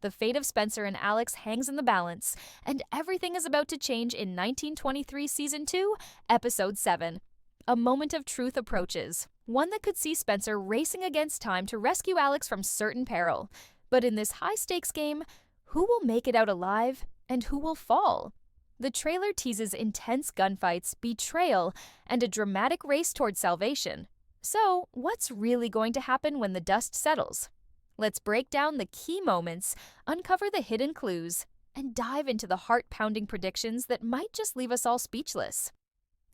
The fate of Spencer and Alex hangs in the balance, and everything is about to change in 1923 Season 2, Episode 7. A moment of truth approaches, one that could see Spencer racing against time to rescue Alex from certain peril. But in this high-stakes game, who will make it out alive, and who will fall? The trailer teases intense gunfights, betrayal, and a dramatic race toward salvation. So, what's really going to happen when the dust settles? Let's break down the key moments, uncover the hidden clues, and dive into the heart-pounding predictions that might just leave us all speechless.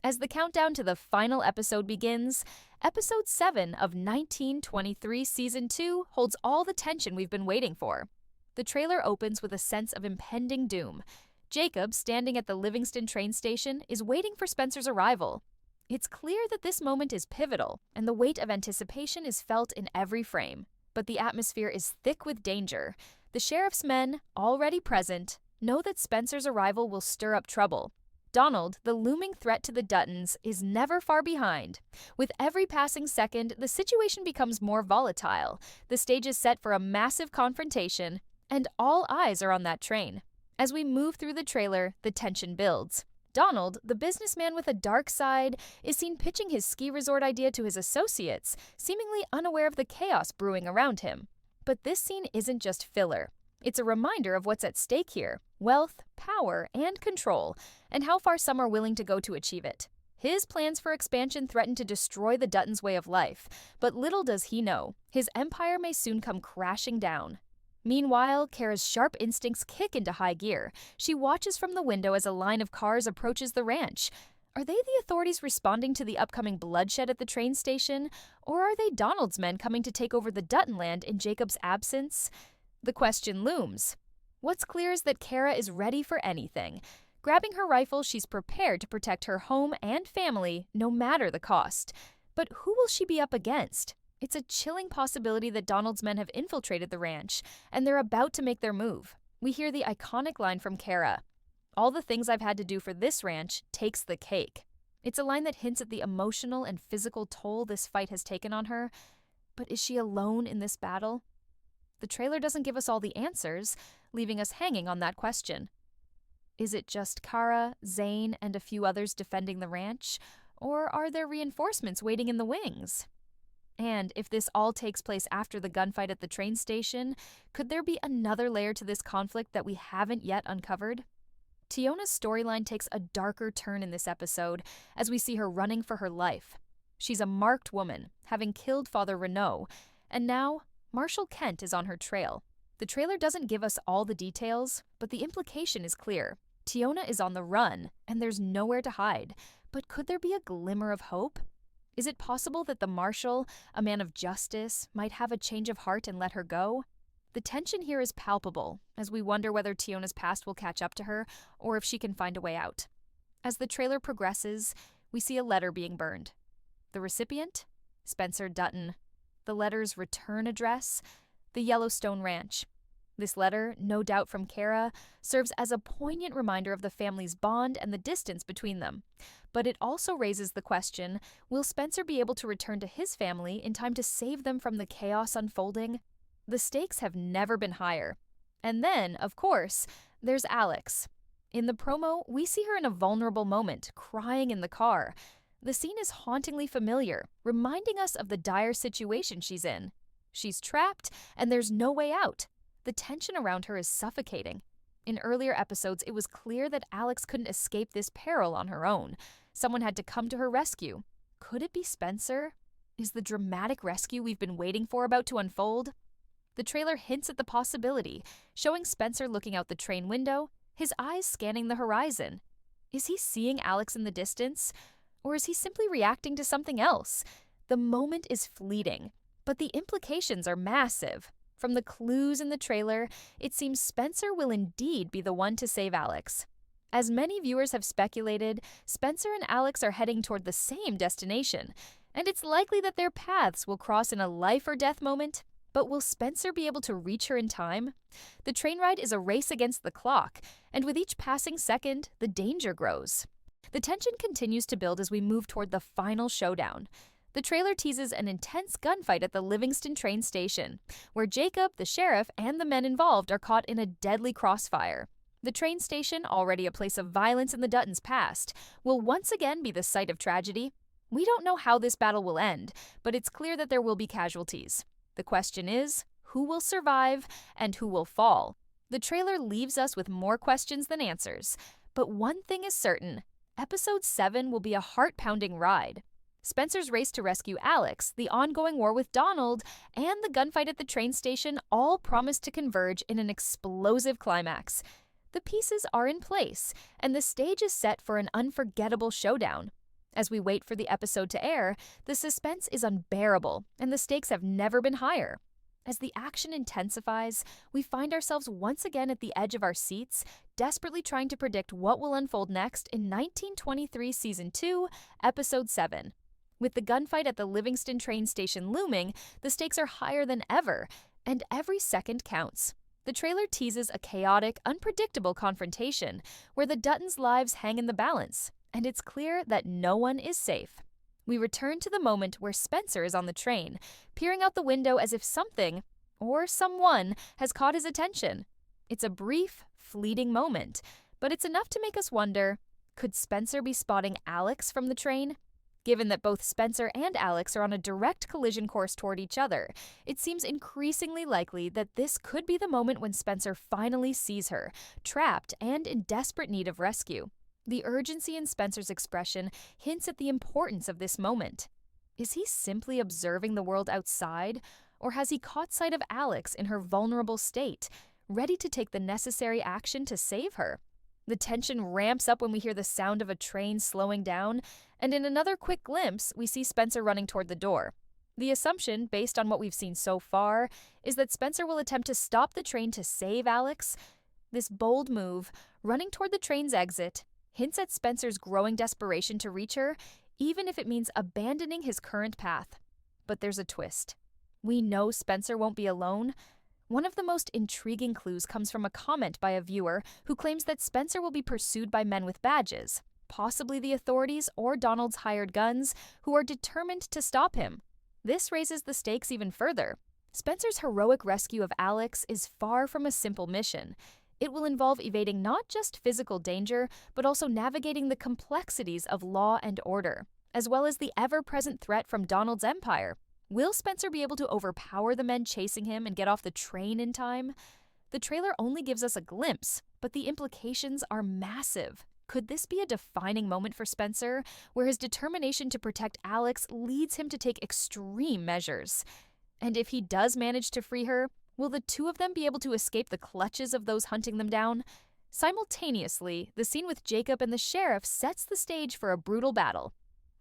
As the countdown to the final episode begins, Episode 7 of 1923 Season 2 holds all the tension we've been waiting for. The trailer opens with a sense of impending doom. Jacob, standing at the Livingston train station, is waiting for Spencer's arrival. It's clear that this moment is pivotal, and the weight of anticipation is felt in every frame. But the atmosphere is thick with danger. The sheriff's men, already present, know that Spencer's arrival will stir up trouble. Donald, the looming threat to the Duttons, is never far behind. With every passing second, the situation becomes more volatile. The stage is set for a massive confrontation, and all eyes are on that train. As we move through the trailer, the tension builds. Donald, the businessman with a dark side, is seen pitching his ski resort idea to his associates, seemingly unaware of the chaos brewing around him. But this scene isn't just filler. It's a reminder of what's at stake here: wealth, power, and control, and how far some are willing to go to achieve it. His plans for expansion threaten to destroy the Duttons' way of life, but little does he know, his empire may soon come crashing down. Meanwhile, Cara's sharp instincts kick into high gear. She watches from the window as a line of cars approaches the ranch. Are they the authorities responding to the upcoming bloodshed at the train station? Or are they Donald's men coming to take over the Dutton land in Jacob's absence? The question looms. What's clear is that Cara is ready for anything. Grabbing her rifle, she's prepared to protect her home and family, no matter the cost. But who will she be up against? It's a chilling possibility that Donald's men have infiltrated the ranch, and they're about to make their move. We hear the iconic line from Cara: "All the things I've had to do for this ranch takes the cake." It's a line that hints at the emotional and physical toll this fight has taken on her. But is she alone in this battle? The trailer doesn't give us all the answers, leaving us hanging on that question. Is it just Cara, Zane, and a few others defending the ranch? Or are there reinforcements waiting in the wings? And if this all takes place after the gunfight at the train station, could there be another layer to this conflict that we haven't yet uncovered? Tiona's storyline takes a darker turn in this episode as we see her running for her life. She's a marked woman, having killed Father Renault, and now Marshall Kent is on her trail. The trailer doesn't give us all the details, but the implication is clear. Tiona is on the run, and there's nowhere to hide. But could there be a glimmer of hope? Is it possible that the Marshal, a man of justice, might have a change of heart and let her go? The tension here is palpable, as we wonder whether Tiona's past will catch up to her, or if she can find a way out. As the trailer progresses, we see a letter being burned. The recipient? Spencer Dutton. The letter's return address? The Yellowstone Ranch. This letter, no doubt from Cara, serves as a poignant reminder of the family's bond and the distance between them. But it also raises the question, will Spencer be able to return to his family in time to save them from the chaos unfolding? The stakes have never been higher. And then, of course, there's Alex. In the promo, we see her in a vulnerable moment, crying in the car. The scene is hauntingly familiar, reminding us of the dire situation she's in. She's trapped, and there's no way out. The tension around her is suffocating. In earlier episodes, it was clear that Alex couldn't escape this peril on her own. Someone had to come to her rescue. Could it be Spencer? Is the dramatic rescue we've been waiting for about to unfold? The trailer hints at the possibility, showing Spencer looking out the train window, his eyes scanning the horizon. Is he seeing Alex in the distance? Or is he simply reacting to something else? The moment is fleeting, but the implications are massive. From the clues in the trailer, it seems Spencer will indeed be the one to save Alex. As many viewers have speculated, Spencer and Alex are heading toward the same destination, and it's likely that their paths will cross in a life-or-death moment. But will Spencer be able to reach her in time? The train ride is a race against the clock, and with each passing second, the danger grows. The tension continues to build as we move toward the final showdown. The trailer teases an intense gunfight at the Livingston train station, where Jacob, the sheriff, and the men involved are caught in a deadly crossfire. The train station, already a place of violence in the Duttons' past, will once again be the site of tragedy. We don't know how this battle will end, but it's clear that there will be casualties. The question is, who will survive and who will fall? The trailer leaves us with more questions than answers. But one thing is certain, Episode 7 will be a heart-pounding ride. Spencer's race to rescue Alex, the ongoing war with Donald, and the gunfight at the train station all promise to converge in an explosive climax. The pieces are in place, and the stage is set for an unforgettable showdown. As we wait for the episode to air, the suspense is unbearable, and the stakes have never been higher. As the action intensifies, we find ourselves once again at the edge of our seats, desperately trying to predict what will unfold next in 1923 Season 2, Episode 7. With the gunfight at the Livingston train station looming, the stakes are higher than ever, and every second counts. The trailer teases a chaotic, unpredictable confrontation where the Duttons' lives hang in the balance, and it's clear that no one is safe. We return to the moment where Spencer is on the train, peering out the window as if something, or someone, has caught his attention. It's a brief, fleeting moment, but it's enough to make us wonder, could Spencer be spotting Alex from the train? Given that both Spencer and Alex are on a direct collision course toward each other, it seems increasingly likely that this could be the moment when Spencer finally sees her, trapped and in desperate need of rescue. The urgency in Spencer's expression hints at the importance of this moment. Is he simply observing the world outside, or has he caught sight of Alex in her vulnerable state, ready to take the necessary action to save her? The tension ramps up when we hear the sound of a train slowing down, and in another quick glimpse, we see Spencer running toward the door. The assumption, based on what we've seen so far, is that Spencer will attempt to stop the train to save Alex. This bold move, running toward the train's exit, hints at Spencer's growing desperation to reach her, even if it means abandoning his current path. But there's a twist. We know Spencer won't be alone. One of the most intriguing clues comes from a comment by a viewer who claims that Spencer will be pursued by men with badges, possibly the authorities or Donald's hired guns, who are determined to stop him. This raises the stakes even further. Spencer's heroic rescue of Alex is far from a simple mission. It will involve evading not just physical danger, but also navigating the complexities of law and order, as well as the ever-present threat from Donald's empire. Will Spencer be able to overpower the men chasing him and get off the train in time? The trailer only gives us a glimpse, but the implications are massive. Could this be a defining moment for Spencer, where his determination to protect Alex leads him to take extreme measures? And if he does manage to free her, will the two of them be able to escape the clutches of those hunting them down? Simultaneously, the scene with Jacob and the sheriff sets the stage for a brutal battle.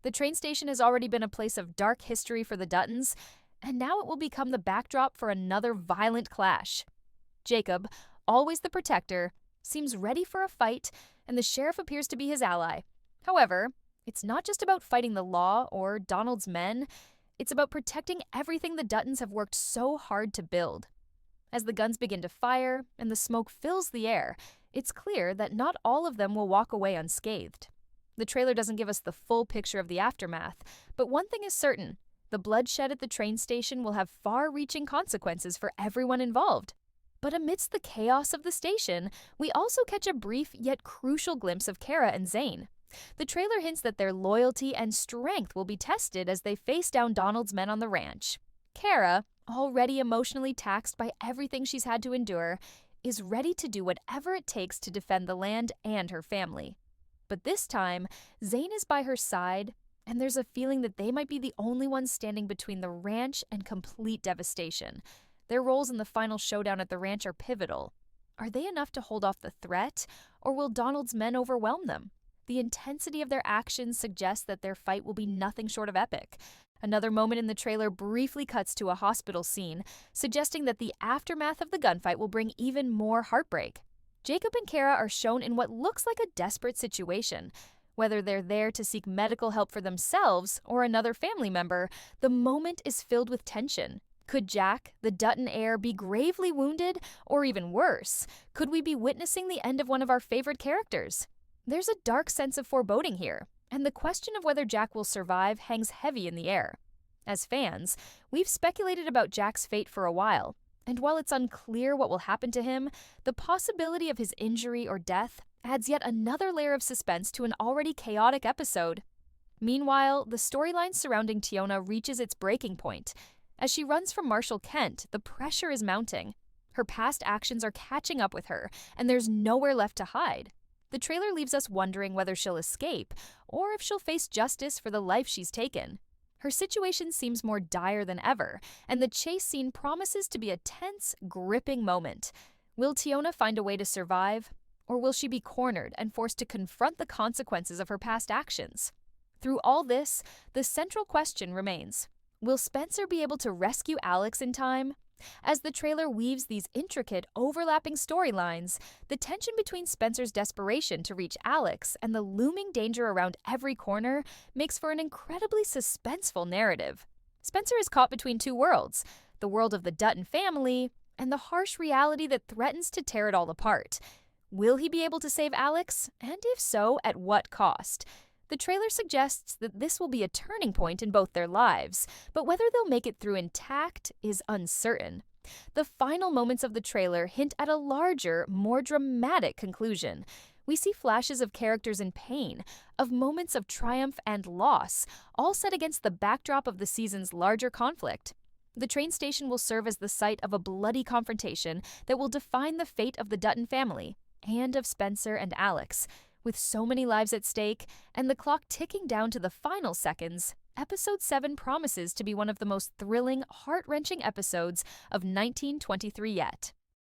The train station has already been a place of dark history for the Duttons, and now it will become the backdrop for another violent clash. Jacob, always the protector, seems ready for a fight, and the sheriff appears to be his ally. However, it's not just about fighting the law or Donald's men, it's about protecting everything the Duttons have worked so hard to build. As the guns begin to fire and the smoke fills the air, it's clear that not all of them will walk away unscathed. The trailer doesn't give us the full picture of the aftermath, but one thing is certain, the bloodshed at the train station will have far-reaching consequences for everyone involved. But amidst the chaos of the station, we also catch a brief yet crucial glimpse of Cara and Zane. The trailer hints that their loyalty and strength will be tested as they face down Donald's men on the ranch. Cara, already emotionally taxed by everything she's had to endure, is ready to do whatever it takes to defend the land and her family. But this time, Zane is by her side, and there's a feeling that they might be the only ones standing between the ranch and complete devastation. Their roles in the final showdown at the ranch are pivotal. Are they enough to hold off the threat, or will Donald's men overwhelm them? The intensity of their actions suggests that their fight will be nothing short of epic. Another moment in the trailer briefly cuts to a hospital scene, suggesting that the aftermath of the gunfight will bring even more heartbreak. Jacob and Cara are shown in what looks like a desperate situation. Whether they're there to seek medical help for themselves or another family member, the moment is filled with tension. Could Jack, the Dutton heir, be gravely wounded? Or even worse, could we be witnessing the end of one of our favorite characters? There's a dark sense of foreboding here. and the question of whether Jack will survive hangs heavy in the air. As fans, we've speculated about Jack's fate for a while, and while it's unclear what will happen to him, the possibility of his injury or death adds yet another layer of suspense to an already chaotic episode. Meanwhile, the storyline surrounding Tiona reaches its breaking point. As she runs from Marshall Kent, the pressure is mounting. Her past actions are catching up with her, and there's nowhere left to hide. The trailer leaves us wondering whether she'll escape, or if she'll face justice for the life she's taken. Her situation seems more dire than ever, and the chase scene promises to be a tense, gripping moment. Will Tiona find a way to survive, or will she be cornered and forced to confront the consequences of her past actions? Through all this, the central question remains: will Spencer be able to rescue Alex in time? As the trailer weaves these intricate, overlapping storylines, the tension between Spencer's desperation to reach Alex and the looming danger around every corner makes for an incredibly suspenseful narrative. Spencer is caught between two worlds, the world of the Dutton family and the harsh reality that threatens to tear it all apart. Will he be able to save Alex? And if so, at what cost? The trailer suggests that this will be a turning point in both their lives, but whether they'll make it through intact is uncertain. The final moments of the trailer hint at a larger, more dramatic conclusion. We see flashes of characters in pain, of moments of triumph and loss, all set against the backdrop of the season's larger conflict. The train station will serve as the site of a bloody confrontation that will define the fate of the Dutton family and of Spencer and Alex. With so many lives at stake and the clock ticking down to the final seconds, Episode 7 promises to be one of the most thrilling, heart-wrenching episodes of 1923 yet.